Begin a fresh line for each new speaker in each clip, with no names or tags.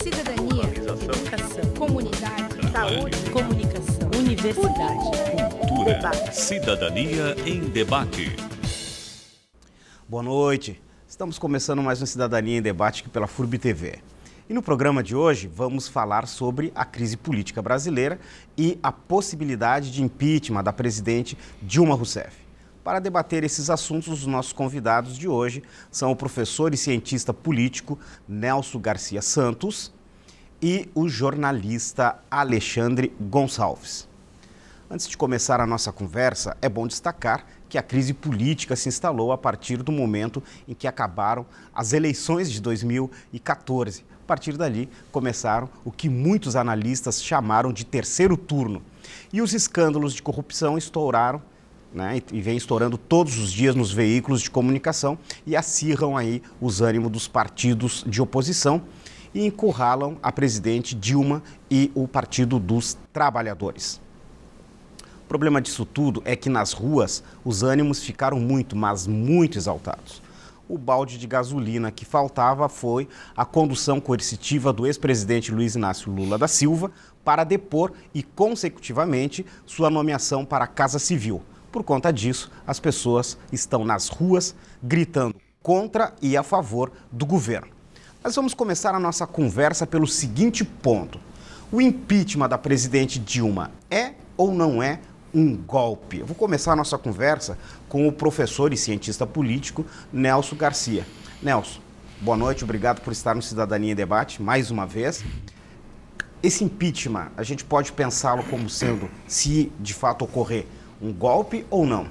cidadania,
educação,
comunidade,
saúde, comunicação, universidade,
cultura,
debate.
Cidadania em Debate.
Boa noite. Estamos começando mais um Cidadania em Debate aqui pela FURB TV. E no programa de hoje vamos falar sobre a crise política brasileira e a possibilidade de impeachment da presidente Dilma Rousseff. Para debater esses assuntos, os nossos convidados de hoje são o professor e cientista político Nelson Garcia Santos e o jornalista Alexandre Gonçalves. Antes de começar a nossa conversa, é bom destacar que a crise política se instalou a partir do momento em que acabaram as eleições de 2014. A partir dali, começaram o que muitos analistas chamaram de terceiro turno. E os escândalos de corrupção estouraram, né, e vem estourando todos os dias nos veículos de comunicação e acirram aí os ânimos dos partidos de oposição e encurralam a presidente Dilma e o Partido dos Trabalhadores. O problema disso tudo é que nas ruas os ânimos ficaram muito, mas muito exaltados. O balde de gasolina que faltava foi a condução coercitiva do ex-presidente Luiz Inácio Lula da Silva para depor e, consecutivamente, sua nomeação para a Casa Civil. Por conta disso, as pessoas estão nas ruas gritando contra e a favor do governo. Mas vamos começar a nossa conversa pelo seguinte ponto. O impeachment da presidente Dilma é ou não é um golpe? Eu vou começar a nossa conversa com o professor e cientista político Nelson Garcia. Nelson, boa noite, obrigado por estar no Cidadania em Debate mais uma vez. Esse impeachment, a gente pode pensá-lo como sendo, se de fato ocorrer, um golpe ou não?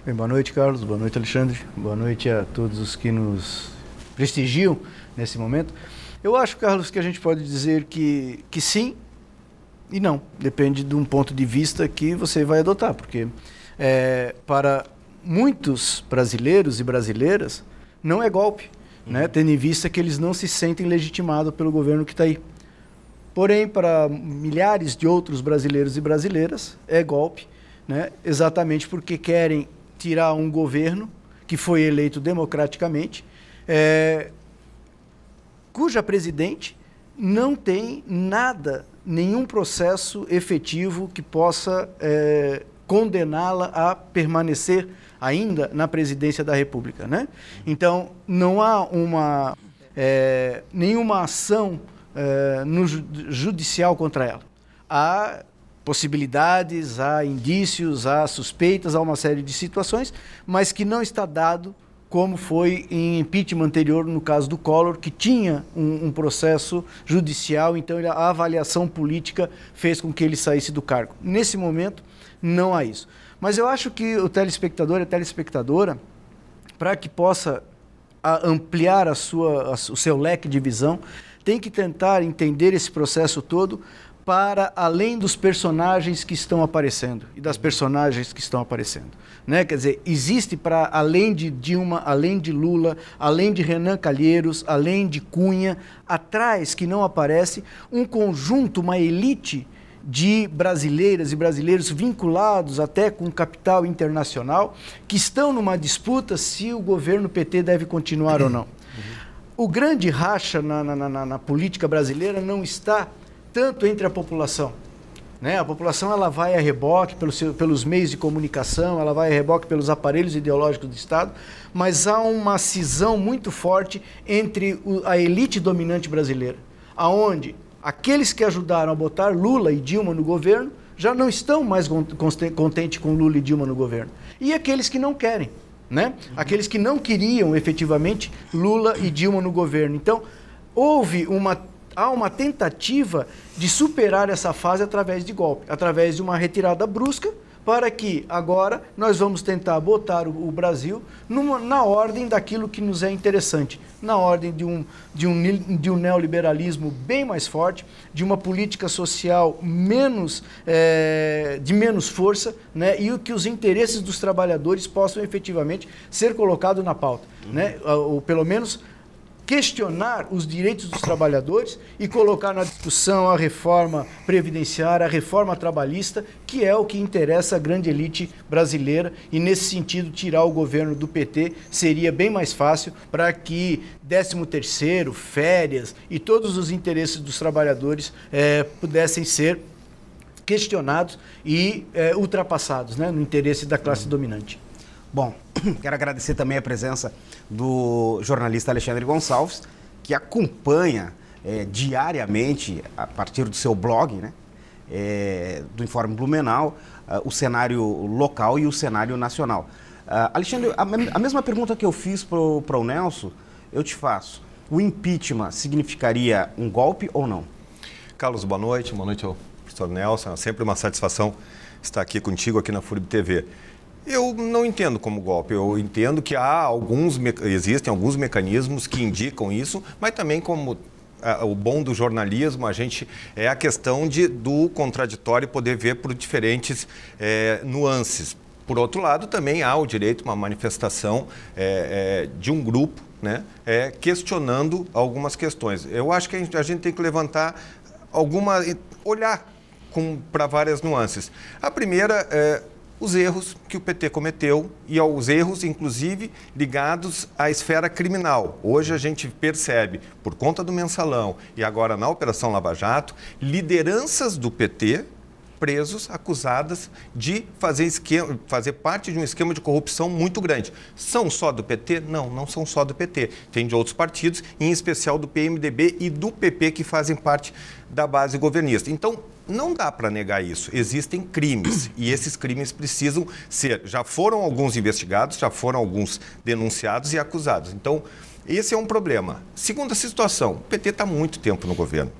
Bem, boa noite, Carlos. Boa noite, Alexandre. Boa noite a todos os que nos prestigiam nesse momento. Eu acho, Carlos, que a gente pode dizer que sim e não. Depende de um ponto de vista que você vai adotar, porque para muitos brasileiros e brasileiras não é golpe, né? Tendo em vista que eles não se sentem legitimados pelo governo que está aí. Porém, para milhares de outros brasileiros e brasileiras é golpe, né? Exatamente porque querem tirar um governo que foi eleito democraticamente, cuja presidente não tem nada, nenhum processo efetivo que possa condená-la a permanecer ainda na presidência da República, né? Então, não há nenhuma ação no judicial contra ela. Há possibilidades, há indícios, há suspeitas, há uma série de situações, mas que não está dado como foi em impeachment anterior, no caso do Collor, que tinha um processo judicial, então a avaliação política fez com que ele saísse do cargo. Nesse momento, não há isso. Mas eu acho que o telespectador e a telespectadora, para que possa ampliar o seu leque de visão, tem que tentar entender esse processo todo para além dos personagens que estão aparecendo e das personagens que estão aparecendo, né? Quer dizer, existe para além de Dilma, além de Lula, além de Renan Calheiros, além de Cunha, atrás que não aparece um conjunto, uma elite de brasileiras e brasileiros vinculados até com capital internacional que estão numa disputa se o governo PT deve continuar ou não. O grande racha na política brasileira não está tanto entre a população, né? A população ela vai a reboque pelos meios de comunicação, ela vai a reboque pelos aparelhos ideológicos do Estado, mas há uma cisão muito forte entre a elite dominante brasileira, aonde aqueles que ajudaram a botar Lula e Dilma no governo já não estão mais contentes com Lula e Dilma no governo, e aqueles que não querem, né? Aqueles que não queriam efetivamente Lula e Dilma no governo. Então, há uma tentativa de superar essa fase através de golpe, através de uma retirada brusca, para que agora nós vamos tentar botar o Brasil na ordem daquilo que nos é interessante, na ordem de um neoliberalismo bem mais forte, de uma política social de menos força, né, e que os interesses dos trabalhadores possam efetivamente ser colocados na pauta, né, ou pelo menos questionar os direitos dos trabalhadores e colocar na discussão a reforma previdenciária, a reforma trabalhista, que é o que interessa a grande elite brasileira, e nesse sentido tirar o governo do PT seria bem mais fácil para que 13º, férias e todos os interesses dos trabalhadores pudessem ser questionados e ultrapassados, né, no interesse da classe dominante.
Bom, quero agradecer também a presença do jornalista Alexandre Gonçalves, que acompanha diariamente, a partir do seu blog, né, do Informe Blumenau, o cenário local e o cenário nacional. Alexandre, a mesma pergunta que eu fiz para o Nelson, eu te faço. O impeachment significaria um golpe ou não?
Carlos, boa noite ao professor Nelson. É sempre uma satisfação estar aqui contigo aqui na FURB TV. Eu não entendo como golpe, eu entendo que existem alguns mecanismos que indicam isso, mas também como o bom do jornalismo, é a questão do contraditório poder ver por diferentes nuances. Por outro lado, também há o direito a uma manifestação de um grupo, né, questionando algumas questões. Eu acho que a gente tem que levantar olhar para várias nuances. A primeira os erros que o PT cometeu e aos erros, inclusive, ligados à esfera criminal. Hoje a gente percebe, por conta do Mensalão e agora na Operação Lava Jato, lideranças do PT presos, acusadas de fazer parte de um esquema de corrupção muito grande. São só do PT? Não, não são só do PT. Tem de outros partidos, em especial do PMDB e do PP, que fazem parte da base governista. Então, não dá para negar isso. Existem crimes e esses crimes precisam já foram alguns investigados, já foram alguns denunciados e acusados. Então, esse é um problema. Segunda situação, o PT está há muito tempo no governo.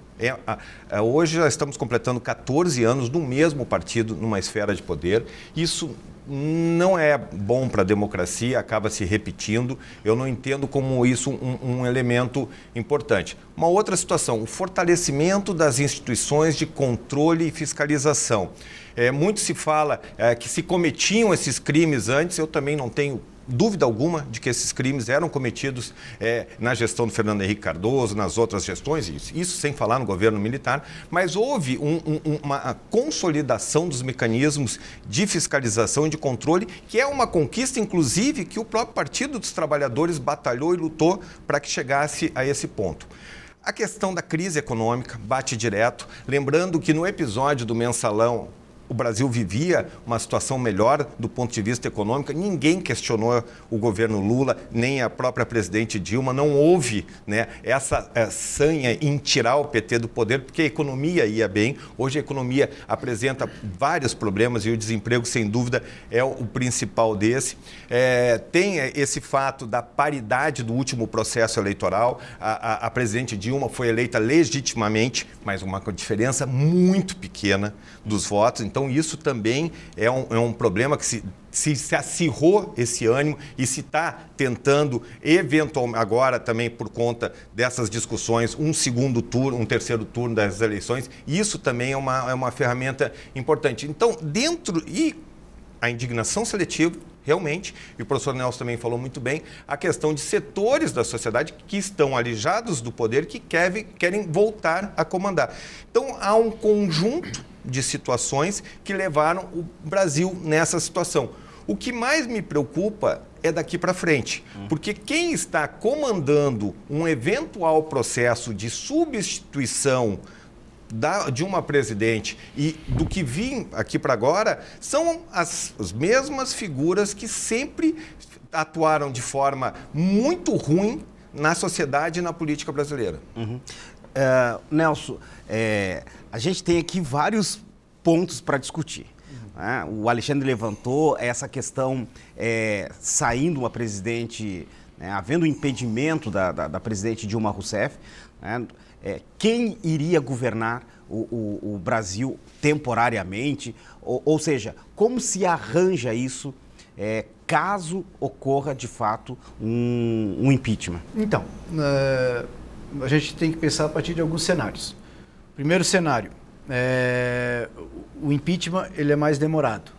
Hoje já estamos completando 14 anos do mesmo partido numa esfera de poder. Isso não é bom para a democracia, acaba se repetindo. Eu não entendo como isso um elemento importante. Uma outra situação, o fortalecimento das instituições de controle e fiscalização. Muito se fala que se cometiam esses crimes antes, eu também não tenho dúvida alguma de que esses crimes eram cometidos na gestão do Fernando Henrique Cardoso, nas outras gestões, isso sem falar no governo militar, mas houve uma consolidação dos mecanismos de fiscalização e de controle, que é uma conquista, inclusive, que o próprio Partido dos Trabalhadores batalhou e lutou para que chegasse a esse ponto. A questão da crise econômica bate direto, lembrando que no episódio do Mensalão, o Brasil vivia uma situação melhor do ponto de vista econômico. Ninguém questionou o governo Lula, nem a própria presidente Dilma. Não houve, né, essa sanha em tirar o PT do poder, porque a economia ia bem. Hoje a economia apresenta vários problemas e o desemprego, sem dúvida, é o principal desse. Tem esse fato da paridade do último processo eleitoral. A presidente Dilma foi eleita legitimamente, mas uma diferença muito pequena dos votos. Então, isso também é um problema que se acirrou esse ânimo e se está tentando, eventualmente, agora também por conta dessas discussões, um segundo turno, um terceiro turno das eleições. Isso também é uma ferramenta importante. Então, a indignação seletiva, realmente, e o professor Nelson também falou muito bem, a questão de setores da sociedade que estão alijados do poder, que querem voltar a comandar. Então, há um conjunto de situações que levaram o Brasil nessa situação. O que mais me preocupa é daqui para frente, porque quem está comandando um eventual processo de substituição de uma presidente e do que vim aqui para agora são as mesmas figuras que sempre atuaram de forma muito ruim na sociedade e na política brasileira.
Nelson, a gente tem aqui vários pontos para discutir. Né? O Alexandre levantou essa questão, saindo uma presidente, né, havendo impedimento da presidente Dilma Rousseff, né? Quem iria governar o Brasil temporariamente? Ou seja, como se arranja isso caso ocorra de fato um impeachment?
Então, a gente tem que pensar a partir de alguns cenários. Primeiro cenário, o impeachment ele é mais demorado.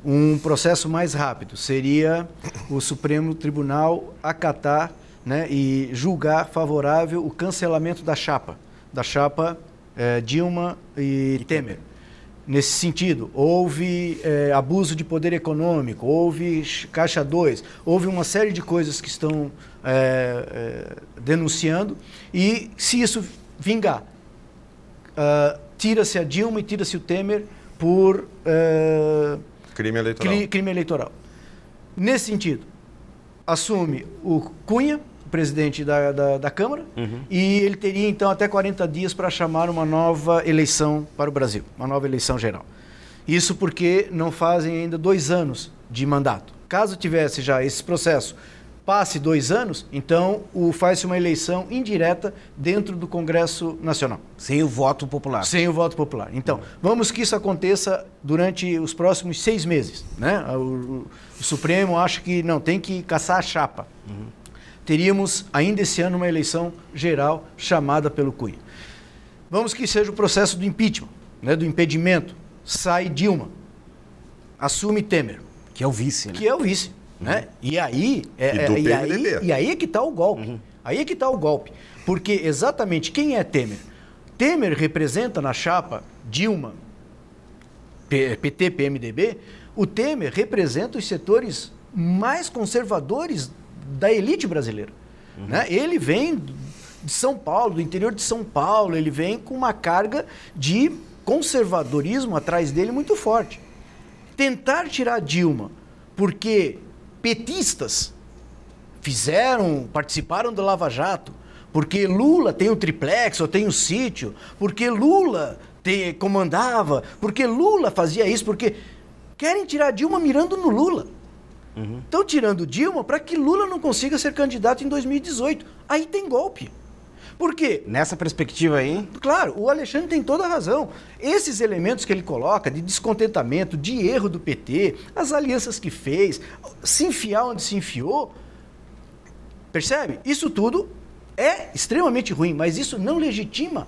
Um processo mais rápido seria o Supremo Tribunal acatar né, e julgar favorável o cancelamento da chapa Dilma e Temer. Nesse sentido, houve abuso de poder econômico, houve Caixa 2, houve uma série de coisas que estão denunciando, e se isso vingar, tira-se a Dilma e tira-se o Temer por crime eleitoral. Nesse sentido, assume o Cunha, presidente da Câmara, e ele teria então até 40 dias para chamar uma nova eleição para o Brasil, uma nova eleição geral. Isso porque não fazem ainda 2 anos de mandato. Caso tivesse já esse processo, passe 2 anos, então faz-se uma eleição indireta dentro do Congresso Nacional.
Sem o voto popular.
Sem o voto popular. Então, vamos que isso aconteça durante os próximos 6 meses, né? O Supremo acha que não, tem que caçar a chapa. Teríamos ainda esse ano uma eleição geral chamada pelo Cunha. Vamos que seja o processo do impeachment, né, do impedimento. Sai Dilma, assume Temer.
Que é o vice, né?
Que é o vice. Né? E aí é que está o golpe. Aí é que está o golpe. Porque exatamente quem é Temer? Temer representa na chapa Dilma, PT, PMDB, o Temer representa os setores mais conservadores da elite brasileira. Né? Ele vem de São Paulo, do interior de São Paulo, ele vem com uma carga de conservadorismo atrás dele muito forte. Tentar tirar Dilma porque petistas participaram do Lava Jato, porque Lula tem o triplex ou tem o sítio, porque Lula comandava, porque Lula fazia isso, porque querem tirar Dilma mirando no Lula. Estão tirando Dilma para que Lula não consiga ser candidato em 2018. Aí tem golpe. Por quê?
Nessa perspectiva aí?
Claro, o Alexandre tem toda a razão. Esses elementos que ele coloca de descontentamento, de erro do PT, as alianças que fez, se enfiar onde se enfiou, percebe? Isso tudo é extremamente ruim, mas isso não legitima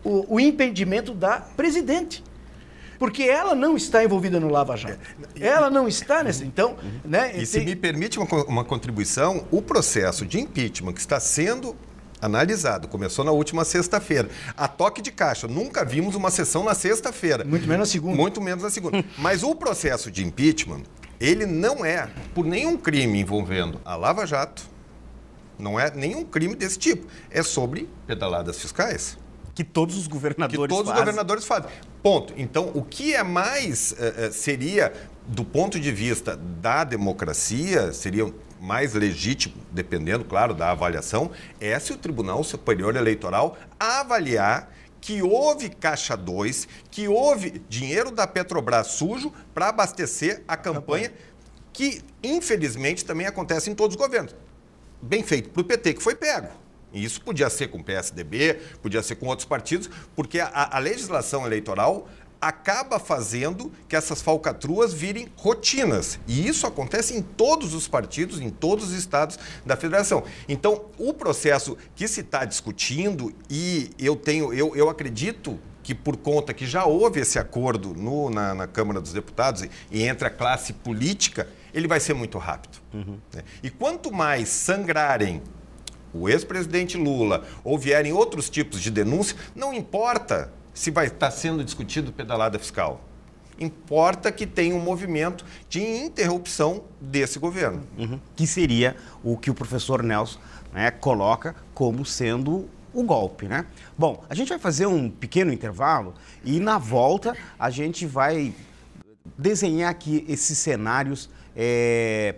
o impedimento da presidente. Porque ela não está envolvida no Lava Jato. Ela não está nessa... Então, né?
E se me permite uma contribuição, o processo de impeachment que está sendo analisado, começou na última sexta-feira. A toque de caixa, nunca vimos uma sessão na sexta-feira.
Muito menos na segunda.
Muito menos na segunda. Mas o processo de impeachment, ele não é por nenhum crime envolvendo a Lava Jato, não é nenhum crime desse tipo. É sobre pedaladas fiscais.
Que todos os governadores
fazem. Ponto. Então, o que é mais seria, do ponto de vista da democracia, seria mais legítimo, dependendo, claro, da avaliação, é se o Tribunal Superior Eleitoral avaliar que houve Caixa 2, que houve dinheiro da Petrobras sujo para abastecer a campanha, que, infelizmente, também acontece em todos os governos. Bem feito para o PT, que foi pego. E isso podia ser com o PSDB, podia ser com outros partidos, porque a legislação eleitoral acaba fazendo que essas falcatruas virem rotinas. E isso acontece em todos os partidos, em todos os estados da federação. Então, o processo que se está discutindo, e eu acredito que por conta que já houve esse acordo na Câmara dos Deputados e entre a classe política, ele vai ser muito rápido. Né? E quanto mais sangrarem o ex-presidente Lula ou vierem outros tipos de denúncia, não importa se vai estar sendo discutido pedalada fiscal. Importa que tenha um movimento de interrupção desse governo.
Que seria o que o professor Nelson, né, coloca como sendo o golpe, né? Bom, a gente vai fazer um pequeno intervalo e na volta a gente vai desenhar aqui esses cenários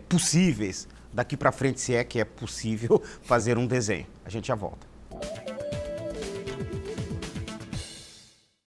possíveis daqui para frente, se é que é possível fazer um desenho. A gente já volta.